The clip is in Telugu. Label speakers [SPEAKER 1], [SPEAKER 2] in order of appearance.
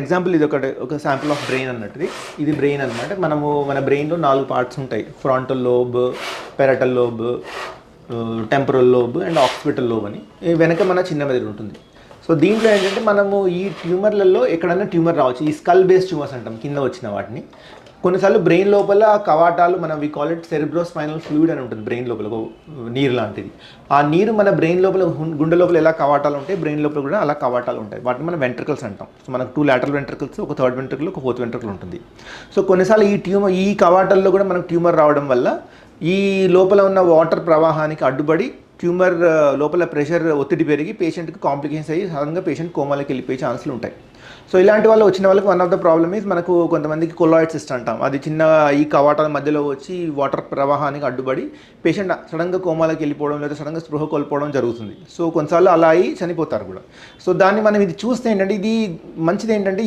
[SPEAKER 1] ఎగ్జాంపుల్ ఇది ఒక శాంపుల్ ఆఫ్ బ్రెయిన్ అన్నట్టు. ఇది బ్రెయిన్ అనమాట. మన బ్రెయిన్లో 4 పార్ట్స్ ఉంటాయి: frontal lobe, పెరటల్ lobe, temporal lobe and occipital lobe అని. వెనక మన చిన్న మెదడు ఉంటుంది. సో దీంట్లో ఏంటంటే మనము ఈ ట్యూమర్లలో ఎక్కడైనా ట్యూమర్ రావచ్చు. ఈ స్కల్ బేస్డ్ ట్యూమర్స్ అంటాం, కింద వచ్చిన వాటిని. కొన్నిసార్లు బ్రెయిన్ లోపల కవాటాలు, మనం we call it cerebrospinal fluid అని ఉంటుంది బ్రెయిన్ లోపల, నీరు లాంటిది. ఆ నీరు మన బ్రెయిన్ లోపల, గుండె లోపల ఎలా కవాటాలు ఉంటాయి, బ్రెయిన్ లోపల కూడా అలా కవాటాలు ఉంటాయి. వాటిని మనం వెంట్రికల్స్ అంటాం. సో మనకు 2 లాటరల్ వెంట్రికల్స్, ఒక థర్డ్ వెంట్రికల్, ఒక ఫోర్త్ వెంట్రికల్ ఉంటుంది. సో కొన్నిసార్లు ఈ కవాటాల్లో కూడా మనకు ట్యూమర్ రావడం వల్ల ఈ లోపల ఉన్న వాటర్ ప్రవాహానికి అడ్డుపడి ట్యూమర్ లోపల ప్రెషర్, ఒత్తిడి పెరిగి పేషెంట్కి కాంప్లికేషన్స్ అయ్యి సడన్గా పేషెంట్ కోమాలోకి వెళ్ళిపోయే ఛాన్సులు ఉంటాయి. సో ఇలాంటి వాళ్ళు వచ్చిన వాళ్ళకి one of the problem is, మనకు కొంతమందికి కొలాయిడ్ సిస్ట్ అంటాం. అది చిన్న ఈ కవాటాల మధ్యలో వచ్చి వాటర్ ప్రవాహానికి అడ్డుపడి పేషెంట్ సడన్గా కోమాలోకి వెళ్ళిపోవడం లేదా సడన్గా స్పృహ కోల్పోవడం జరుగుతుంది. సో కొన్నిసార్లు అలా అయ్యి చనిపోతారు కూడా. సో దాన్ని మనం ఇది చూస్తే ఏంటంటే, ఇది మంచిది ఏంటంటే